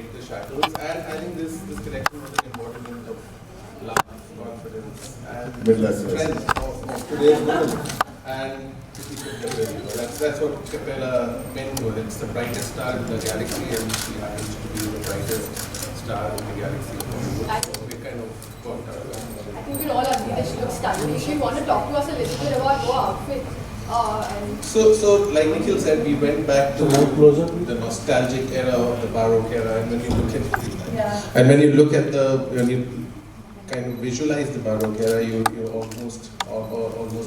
break the shackles. And I think this collection was an embodiment of love, confidence, and strength of today's women. And to keep it Capella. That's what Capella meant to it. It's the brightest star in the galaxy, and she happens to be the brightest star in the galaxy. So we kind of worked out that. I think we'll all agree that she looks stunning. If you want to talk to us a little bit about her outfit. So like Nikhil said, we went back to the nostalgic era of the Baroque era, and when you look at when you kind of visualize the Baroque era, you're almost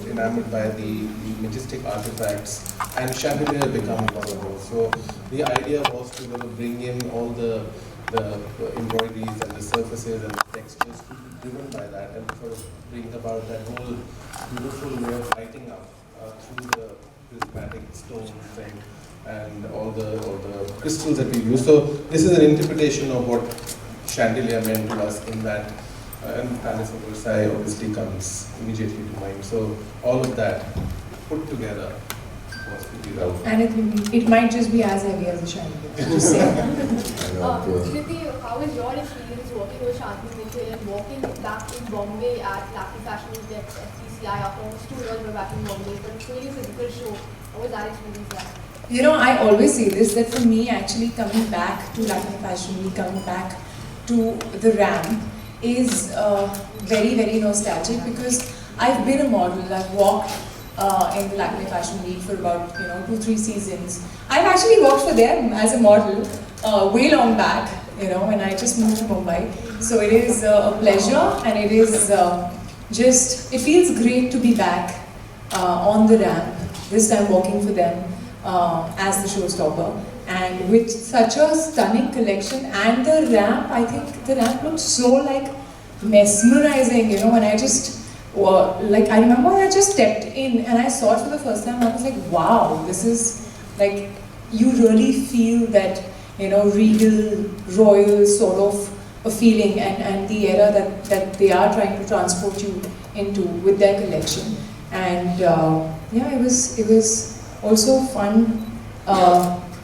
enamored by the majestic artifacts, and chandelier become one of those. So the idea was to bring in all the embroideries and the surfaces and the textures to be driven by that, and sort of bring about that whole beautiful way of lighting up through the prismatic stones and all the crystals that we use. So this is an interpretation of what chandelier meant to us in that, and Palace of Versailles obviously comes immediately to mind. So all of that put together was pretty rough. And it might just be as heavy as a chandelier. Just saying. Shriti, how is your experience working with Shantanu Nikhil and walking back in Bombay at Lakme Fashion Week at FTCI after almost 2 years we're back in Bombay, but it's really a physical show. How was that experience like? You know, I always say this, that for me actually coming back to Lakme Fashion Week, coming back to the ramp is very, very nostalgic, because I've been a model. I've walked in the Lakme Fashion Week for about 2-3 seasons. I've actually worked for them as a model way long back, when I just moved to Mumbai. So it is a pleasure, and it is it feels great to be back on the ramp, this time walking for them as the showstopper. And with such a stunning collection, and the ramp, I think the ramp looked so mesmerizing, when I just, I remember when I just stepped in and I saw it for the first time, I was like, wow, this is you really feel that, regal, royal sort of a feeling, and the era that they are trying to transport you into with their collection. And it was also fun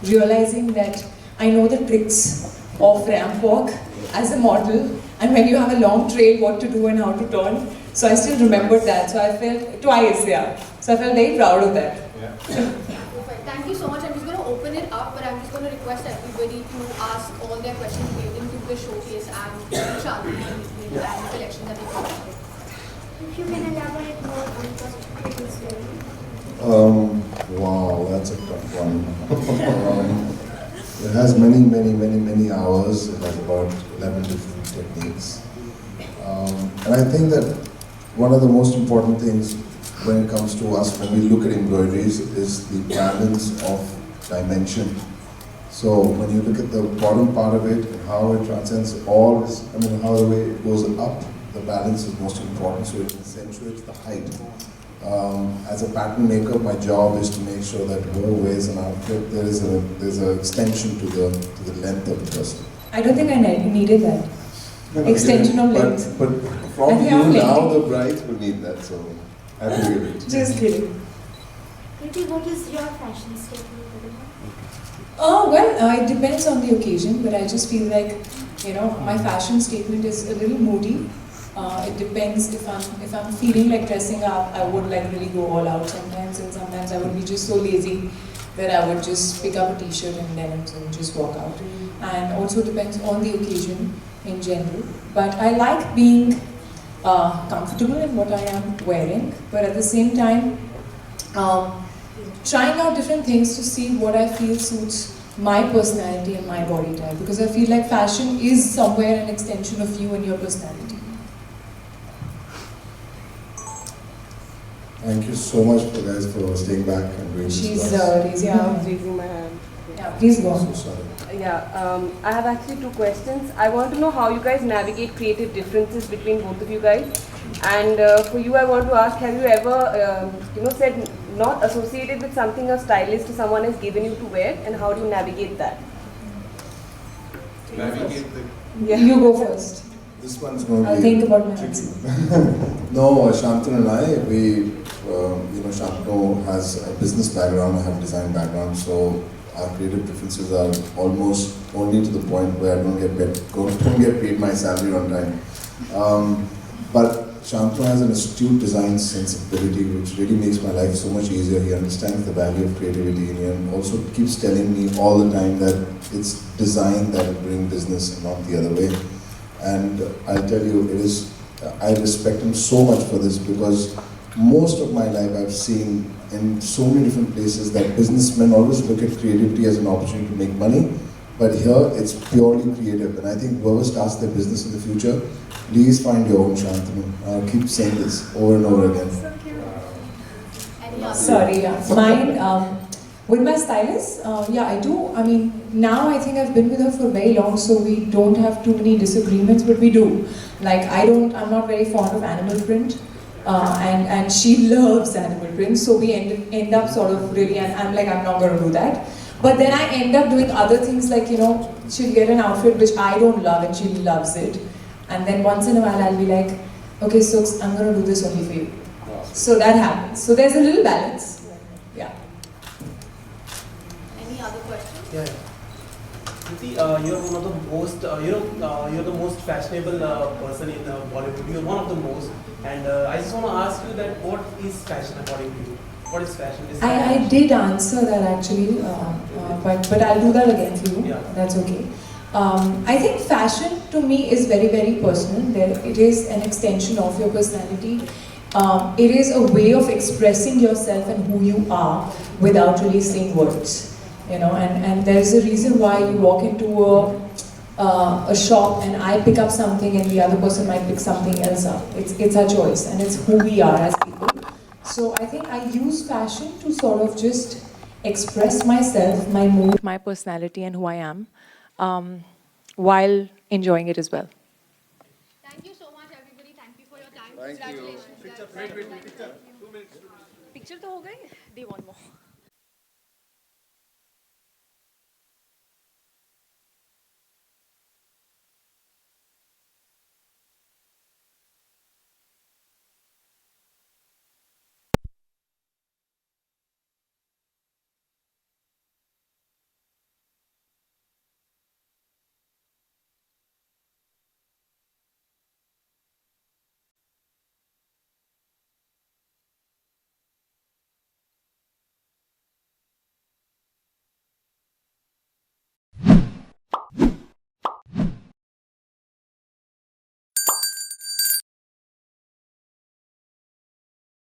realizing that I know the tricks of ramp walk as a model, and when you have a long trail, what to do and how to turn. So I still remembered that. So I felt twice, So I felt very proud of that. Yeah. Perfect. Thank you so much. I'm just going to open it up, but I'm just going to request everybody to ask all their questions relating to the showcase and Shantanu and the collection that they provided. If you can elaborate more on the story. Wow, that's a tough one. It has many hours. It has about 11 different techniques. And I think that one of the most important things when it comes to us, when we look at embroideries, is the balance of dimension. So when you look at the bottom part of it, and how it transcends how the way it goes up, the balance is most important, so it accentuates the height. As a pattern maker, my job is to make sure that whoever wears an outfit, there's an extension to the length of the person. I don't think I needed that. Extension of length. But from you now, the brides will need that, so I have to give it. Just kidding. Kriti, what is your fashion statement? It depends on the occasion, but I just feel like, my fashion statement is a little moody. It depends if I'm feeling like dressing up, I would really go all out sometimes, and sometimes I would be just so lazy that I would just pick up a t-shirt and denims and just walk out. And also depends on the occasion in general. But I like being comfortable in what I am wearing, but at the same time, trying out different things to see what I feel suits my personality and my body type, because I feel like fashion is somewhere an extension of you and your personality. Thank you so much for staying back and doing this. She's raising her hand. Raising my hand. Yeah, please go on. So sorry. I have actually 2 questions. I want to know how you guys navigate creative differences between both of you guys. And for you, I want to ask, have you ever, said not associated with something a stylist or someone has given you to wear, and how do you navigate that? Navigate the You go first. This one's going to I'll be think about my tricky. answer. No, Shantanu and I, Shantanu has a business background, I have a design background, so our creative differences are almost only to the point where I don't get paid my salary on time. But Shantanu has an astute design sensibility which really makes my life so much easier. He understands the value of creativity and also keeps telling me all the time that it's design that will bring business and not the other way. And I'll tell you, I respect him so much for this because most of my life I've seen in so many different places that businessmen always look at creativity as an opportunity to make money, but here it's purely creative. And I think whoever starts their business in the future, please find your own Shantanu. I'll keep saying this over and over again. Any other? Sorry, yeah. Mine, with my stylist, yeah, I do. I mean, now I think I've been with her for very long, so we don't have too many disagreements, but we do. Like, I'm not very fond of animal print, and she loves animal print, so we end up sort of really, and I'm like, I'm not going to do that. But then I end up doing other things like, you know, she'll get an outfit which I don't love and she loves it. And then once in a while I'll be like, okay, so I'm going to do this only for you. So that happens. So there's a little balance. Yeah. Any other questions? Yeah. Kriti, you're one of the most, you're the most fashionable person in Bollywood. You're one of the most. And I just want to ask you that what is fashion according to you? What is fashion? I did answer that actually, but I'll do that again for you. Yeah. That's okay. I think fashion to me is very, very personal. It is an extension of your personality. It is a way of expressing yourself and who you are without really saying words. You know, and there's a reason why you walk into a shop and I pick up something and the other person might pick something else up. It's our choice and it's who we are as people. So I think I use fashion to sort of just express myself, my mood, my personality and who I am, while enjoying it as well. Thank you so much, everybody. Thank you for your time. Thank you. Congratulations. Guys. Picture to ho gayi? They want more.